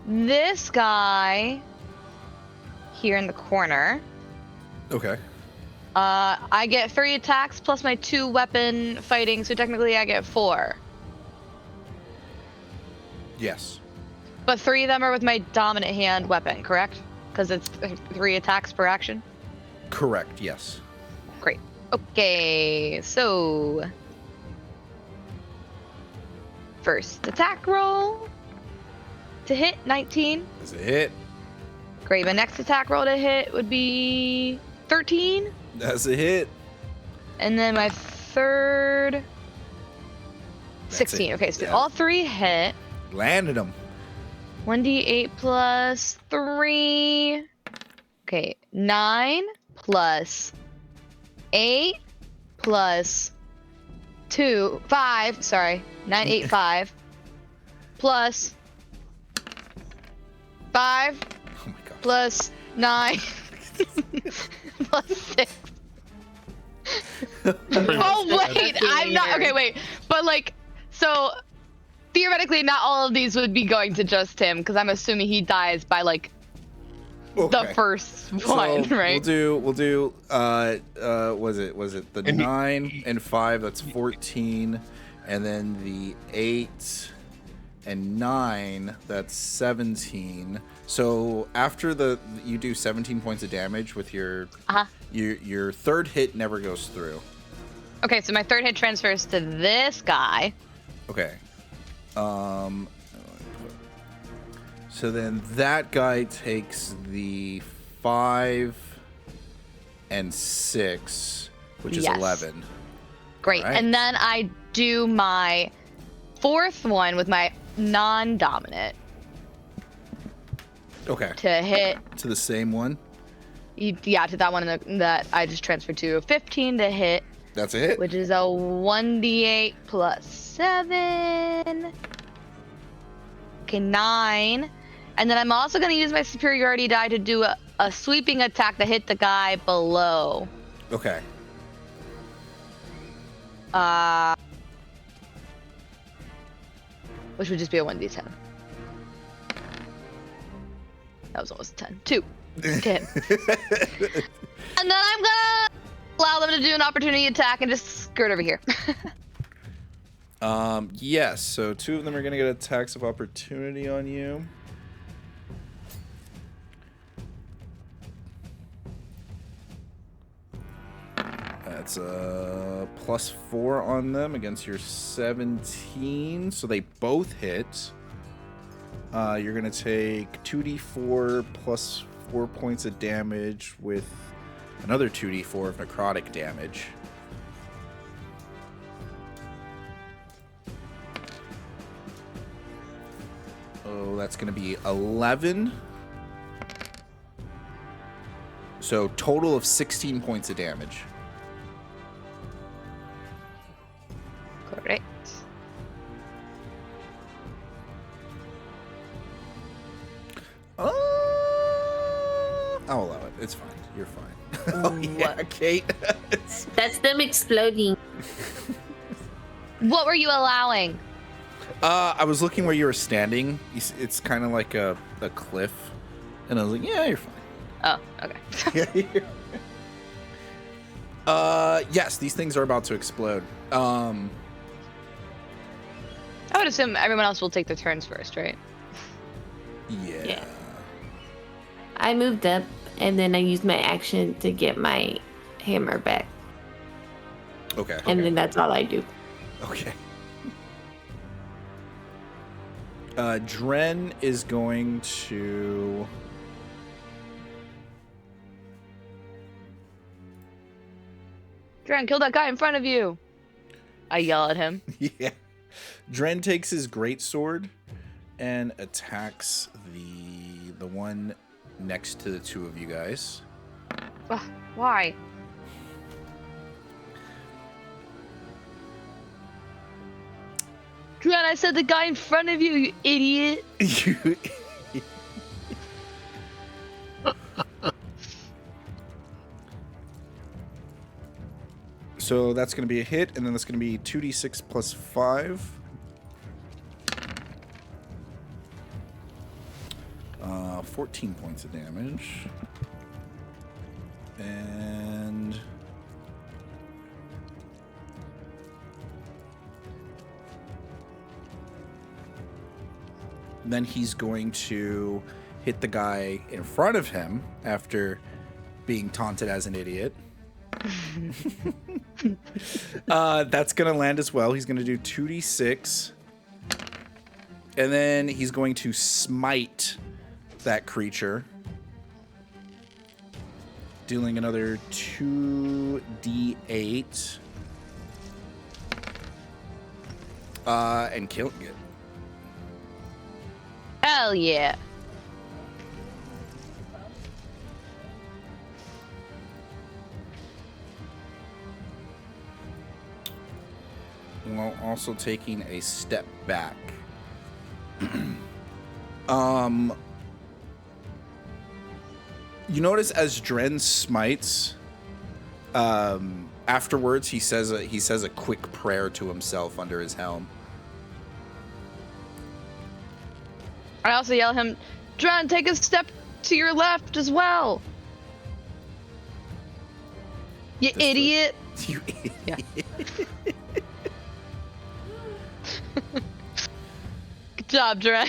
this guy here in the corner. Okay. I get 3 attacks plus my 2 weapon fighting, so technically I get 4. Yes. But 3 of them are with my dominant hand weapon, correct? Because it's 3 attacks per action. Correct, yes. Great. Okay, so first attack roll to hit 19. That's a hit. Great. My next attack roll to hit would be 13. That's a hit. And then my third That's 16. it. Okay, so Yeah. all 3 hit. Landed him. 1d8 plus 3. Okay, 9 plus 8 plus 2, 5. Sorry, 9, 8, 5 plus 5 Oh my god. plus 9 plus 6. Oh wait, I'm not okay. Wait, but like, so theoretically, not all of these would be going to just him because I'm assuming he dies by like the first one, So right? We'll do was it the And 9 and 5, that's 14, and then the 8 and 9, that's 17. So after you do 17 points of damage with your your third hit never goes through. Okay, so my third hit transfers to this guy. Okay. So then that guy takes the 5 and 6, which is Yes. 11. Great. Alright. And then I do my fourth one with my non-dominant Okay. to hit. To the same one. Yeah, to that one that I just transferred to. 15 to hit, That's a hit. which is a 1d8 plus 7. Okay, 9. And then I'm also going to use my superiority die to do a sweeping attack to hit the guy below. Okay. Which would just be a 1d10. That was almost a 10. 2. Okay. And then I'm gonna allow them to do an opportunity attack and just skirt over here. Yes, so 2 of them are going to get attacks of opportunity on you. That's a +4 on them against your 17, so they both hit. You're going to take 2d4 plus 4 points of damage with another 2d4 of necrotic damage. Oh, that's going to be 11. So total of 16 points of damage. Correct. I'll allow it. It's fine. You're fine. Oh, yeah, Kate. That's them exploding. What were you allowing? I was looking where you were standing. It's kind of like a cliff. And I was like, yeah, you're fine. Oh, okay. Yes, these things are about to explode. I would assume everyone else will take their turns first, right? Yeah. I moved up, and then I used my action to get my hammer back. Okay. And then that's all I do. Okay. Dren is going to... Dren, kill that guy in front of you. I yell at him. Yeah. Dren takes his greatsword and attacks the one next to the two of you guys. Ugh, why? Dren, I said the guy in front of you, you idiot. You- So that's going to be a hit, and then that's going to be 2d6 plus 5. 14 points of damage. And... then he's going to hit the guy in front of him after being taunted as an idiot. That's going to land as well. He's going to do 2d6. And then he's going to smite that creature, dealing another 2d8. And killing it. Hell yeah. While also taking a step back. You notice as Dren smites, afterwards he says a quick prayer to himself under his helm. I also yell at him, Dren, take a step to your left as well. You Just idiot. You idiot. Yeah. Good job, Dren.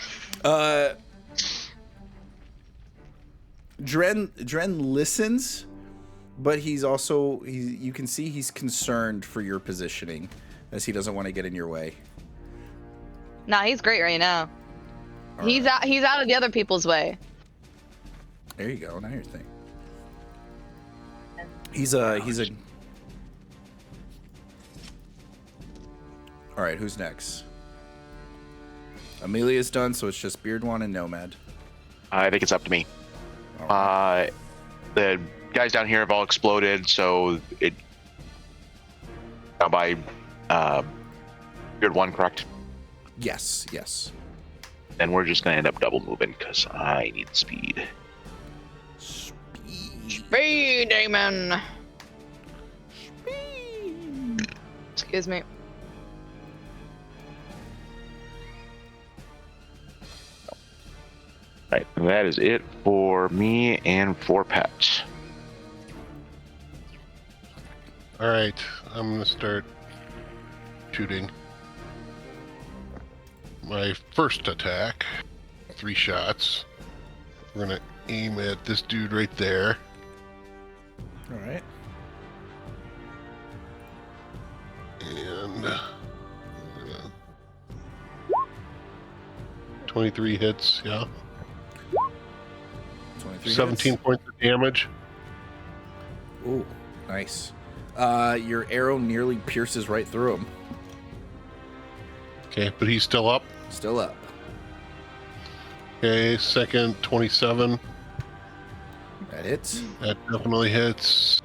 Dren listens, but he's also you can see he's concerned for your positioning, as he doesn't want to get in your way. Nah, he's great right now. He's out of the other people's way. There you go. Now your thing. He's a. All right, who's next? Amelia's done, so it's just Beardwan and Nomad. I think it's up to me. All right. The guys down here have all exploded, so it now by Beard 1, correct? Yes, yes. Then we're just gonna end up double moving because I need speed. Speed. Speed demon. Excuse me. Right, and that is it for me and for Pat. All right, I'm gonna start shooting. My first attack, 3 shots. We're gonna aim at this dude right there. All right. And 23 hits, yeah. 23 17 hits. points of damage. Ooh, nice. Your arrow nearly pierces right through him. Okay, but he's still up. Still up. Okay, second, 27. That hits. That definitely hits.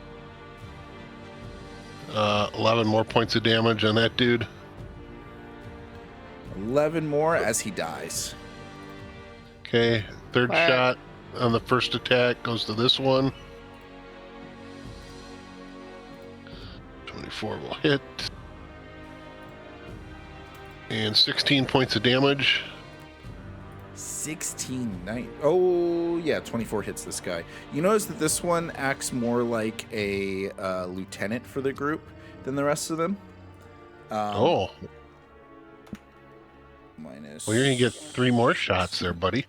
11 more points of damage on that dude. 11 more as he dies. Okay, third Alright. shot on the first attack goes to this one. 24 will hit. And 16 points of damage. 16, 9. Oh, yeah, 24 hits this guy. You notice that this one acts more like a lieutenant for the group than the rest of them. Oh, Minus. well, you're going to get 3 more shots there, buddy.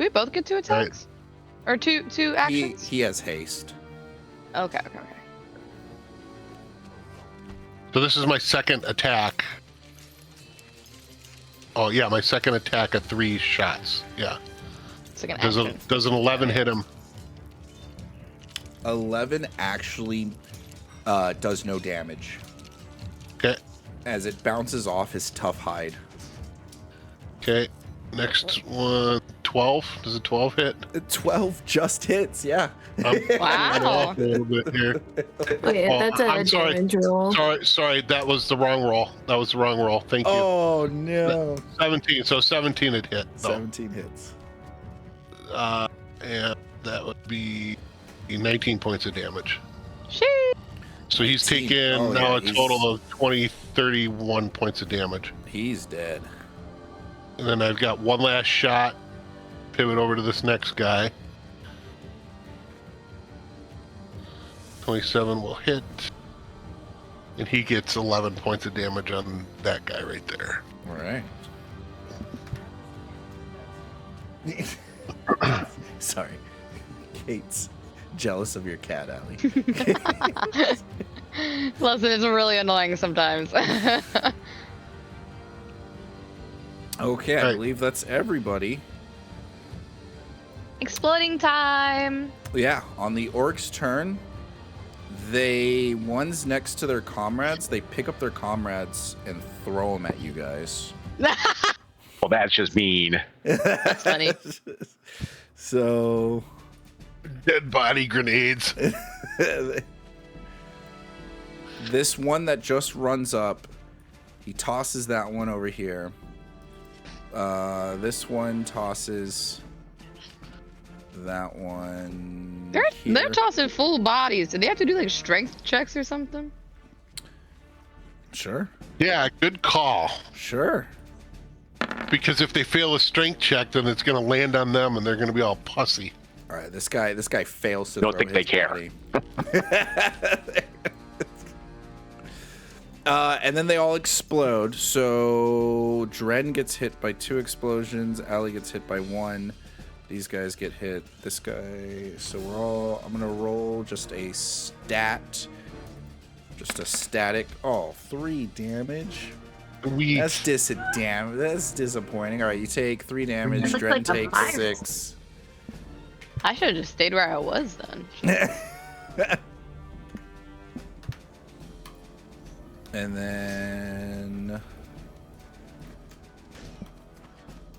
Do we both get 2 attacks? Or two actions? He has haste. Okay. So this is my second attack. Oh yeah, my second attack at 3 shots. Yeah. Second Does action. an 11 hit him? 11 actually does no damage Okay. as it bounces off his tough hide. Okay. Next one, 12. Does a 12 hit? 12 just hits, yeah. Wow. A little bit here. Wait, Oh, that's a I'm sorry. damage roll. Sorry, that was the wrong roll. Thank you. Oh no. 17. So 17 had hit. though. 17 hits. And that would be 19 points of damage. Sheesh. So he's 19. taken Oh, now yeah, a total of 31 points of damage. He's dead. And then I've got one last shot. Pivot over to this next guy. 27 will hit. And he gets 11 points of damage on that guy right there. All right. Sorry. Kate's jealous of your cat, Allie. Listen, it's really annoying sometimes. Okay, I Right. believe that's everybody. Exploding time. Yeah, on the orcs' turn, one's next to their comrades, they pick up their comrades and throw them at you guys. Well, that's just mean. That's funny. So, Dead body grenades. this one that just runs up, he tosses that one over here. This one tosses that one. They're here. tossing full bodies. Do they have to do like strength checks or something? Sure, Yeah, good call. sure. Because if they fail a strength check, then it's going to land on them and they're going to be all pussy. All right, this guy fails to. Don't throw think they his care. body. And then they all explode. So Dren gets hit by 2 explosions. Allie gets hit by 1. These guys get hit. This guy. So I'm gonna roll just a stat. Just a static. Oh, 3 damage. That's That's disappointing. All right, you take 3 damage. It looks Dren like a takes virus. 6. I should have just stayed where I was then. And then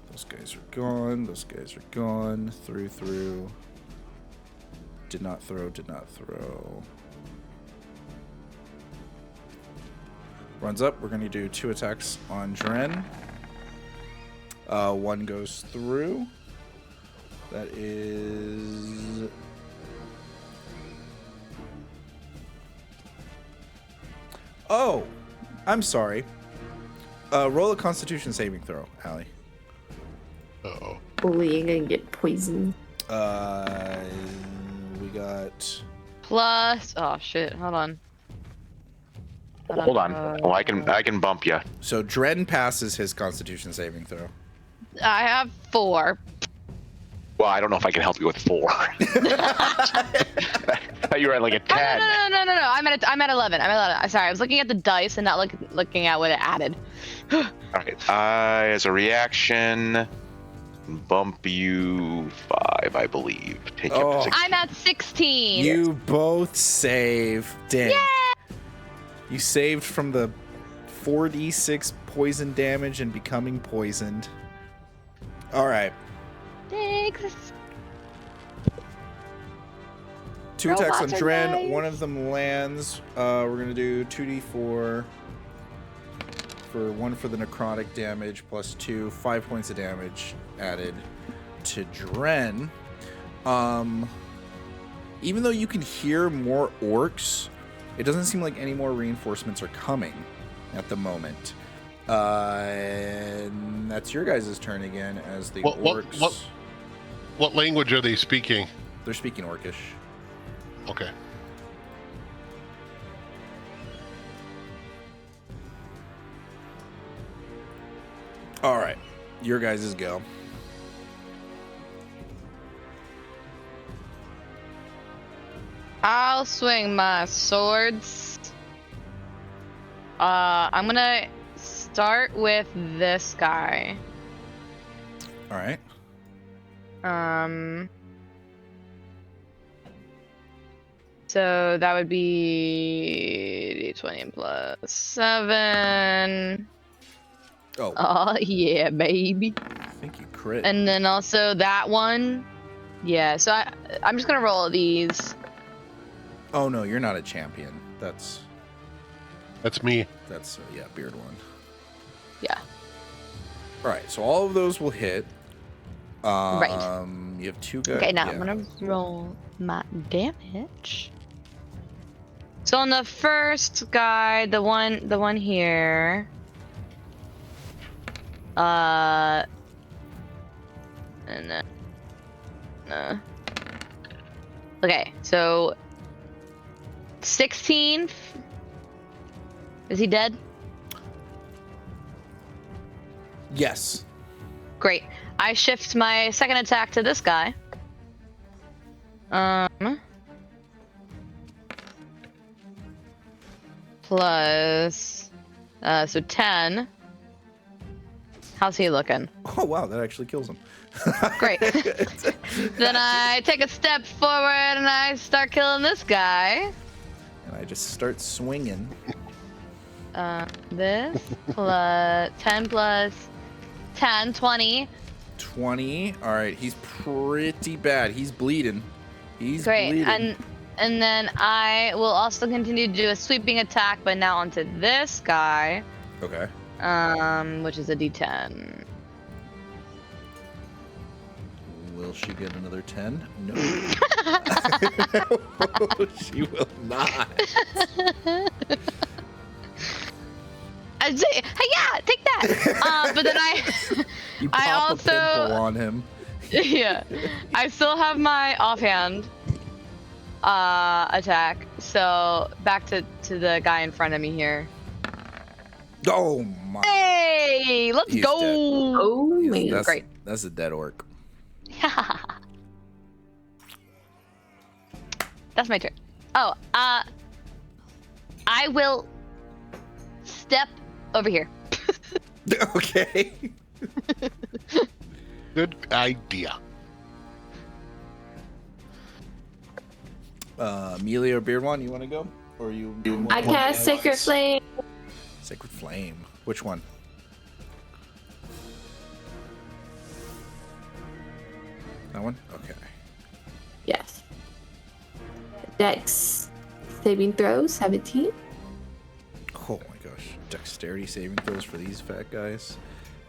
those guys are gone. Those guys are gone. Through. Did not throw. Runs up. We're going to do 2 attacks on Dren. One goes through. That is... Oh, I'm sorry. Roll a Constitution saving throw, Allie. Uh-oh. Bullying and get poisoned. We got... Plus, oh shit, hold on. Hold on. Oh, I can bump you. So Dren passes his Constitution saving throw. I have 4. Well, I don't know if I can help you with 4. I thought you were at like a 10. No. I'm at 11. I'm sorry, I was looking at the dice and not looking at what it added. All right. As a reaction, bump you 5, I believe. Take you up Oh. to 16. I'm at 16. You both save. Dang. Yeah! You saved from the 4d6 poison damage and becoming poisoned. All right. Thanks. 2 attacks on Robots are Dren. nice. One of them lands. We're going to do 2d4 for 1 for the necrotic damage plus 2. 5 points of damage added to Dren. Even though you can hear more orcs, it doesn't seem like any more reinforcements are coming at the moment. And that's your guys' turn again as the orcs. What language are they speaking? They're speaking Orcish. Okay. All right, your guys' go. I'll swing my swords. I'm gonna start with this guy. All right. So that would be d20 plus 7. Oh, Oh yeah, baby. I think you crit. And then also that one. Yeah. So I'm just gonna roll these. Oh no, you're not a champion. That's me. yeah, beard one. Yeah. All right, so all of those will hit. Right. You have 2 guys. Okay, now yeah. I'm gonna roll my damage. So on the first guy, the one here. And then. Okay, so 16. Is he dead? Yes. Great. I shift my second attack to this guy. Plus, so 10. How's he looking? Oh wow, that actually kills him. Great. Then I take a step forward and I start killing this guy. And I just start swinging. This plus 10 plus 10, 20. 20. All right, he's pretty bad. He's bleeding. He's Great. bleeding. And then I will also continue to do a sweeping attack, but now onto this guy. Okay. Which is a D10. Will she get another 10? No. She will not. I say, hey, yeah, take that. But then You I pop also- a pimple on him. yeah, I still have my offhand attack. So back to the guy in front of me here. Oh my. Hey, let's He's go. dead. Oh man. That's, Great. That's a dead orc. That's my turn. Oh, I will step over here. Okay. Good idea. Amelia or Beard One, you want to go? Or you? I cast Sacred Flame. Sacred Flame. Which one? That one? Okay. Yes. Dex saving throws 17. Oh my gosh. Dexterity saving throws for these fat guys?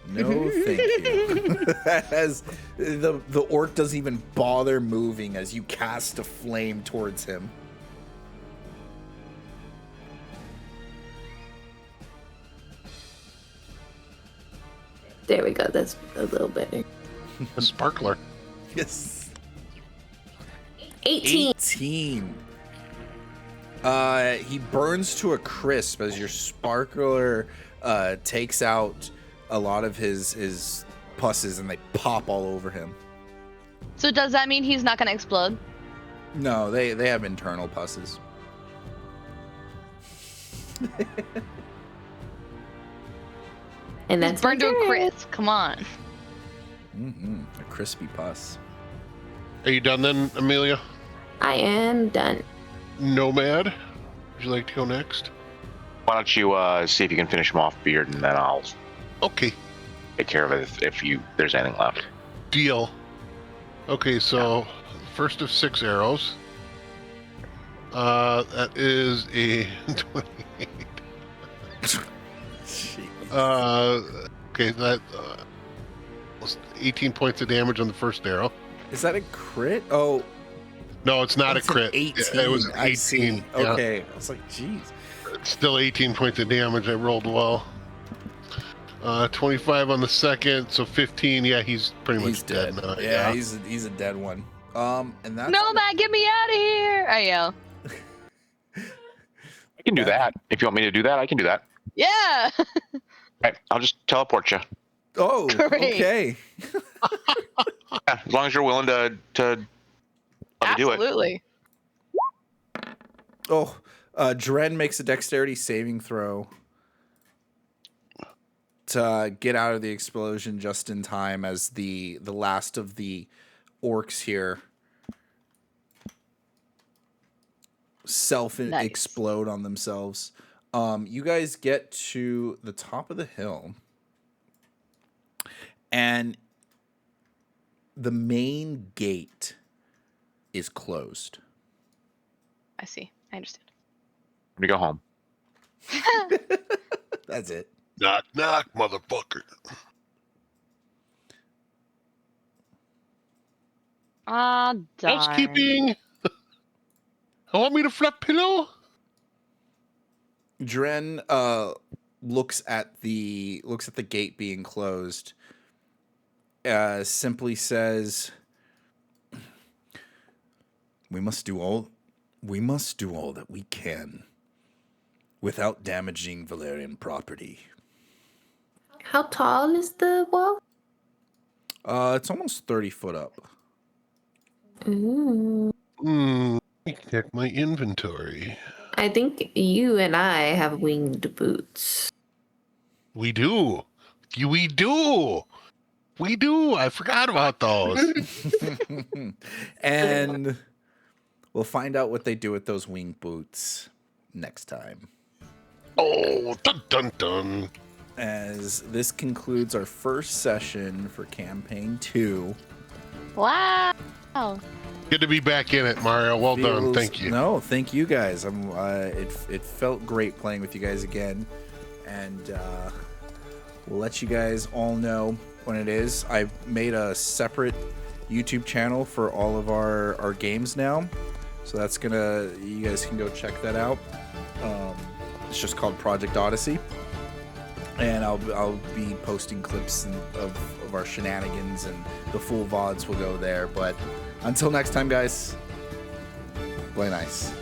No, thank you. As the orc doesn't even bother moving as you cast a flame towards him. There we go. That's a little better. A sparkler. Yes. 18. 18. He burns to a crisp as your sparkler takes out a lot of his pusses and they pop all over him. So does that mean he's not gonna explode? No, they have internal pusses. And He's that's burned to my a turn. crisp. Come on. A crispy pus. Are you done then, Amelia? I am done. Nomad, would you like to go next? Why don't you see if you can finish him off, Beard, and then I'll Okay, take care of it if there's anything left. deal. Okay, so first of 6 arrows. That is a 28. Okay, that was 18 points of damage on the first arrow. Is that a crit? Oh, No, it's not it's a an crit. 18. It was I 18. see. Yeah. Okay. I was like, jeez. It's still 18 points of damage. I rolled well. 25 on the second, so 15. Yeah, he's pretty He's much dead. dead. now. Yeah, he's a dead one. And that's No, man, get me out of here! I yell. I can do that. If you want me to do that, I can do that. Yeah. All right, I'll just teleport you. Oh, Great. okay. Yeah, as long as you're willing to let me do it. Absolutely. Dren makes a dexterity saving throw to get out of the explosion just in time as the last of the orcs here explode on themselves. You guys get to the top of the hill, and the main gate is closed. I see. I understand. Let me go home. That's it. Knock, knock, motherfucker. Ah, darn. Housekeeping. I want me to flap pillow. Dren looks at the gate being closed. Simply says, "We must do all that we can without damaging Valerian property." How tall is the wall? It's almost 30 foot up. Ooh. Let me check my inventory. I think you and I have winged boots. We do. We do. We do. I forgot about those. And we'll find out what they do with those wing boots next time. Oh, dun dun dun. As this concludes our first session for campaign 2. Wow. Good to be back in it, Mario. Well done. Thank you. No, thank you guys. It felt great playing with you guys again, and we'll let you guys all know when it is. I've made a separate YouTube channel for all of our games now, so you guys can go check that out. It's just called Project Odyssey, and I'll be posting clips of our shenanigans, and the full VODs will go there. But until next time, guys, play nice.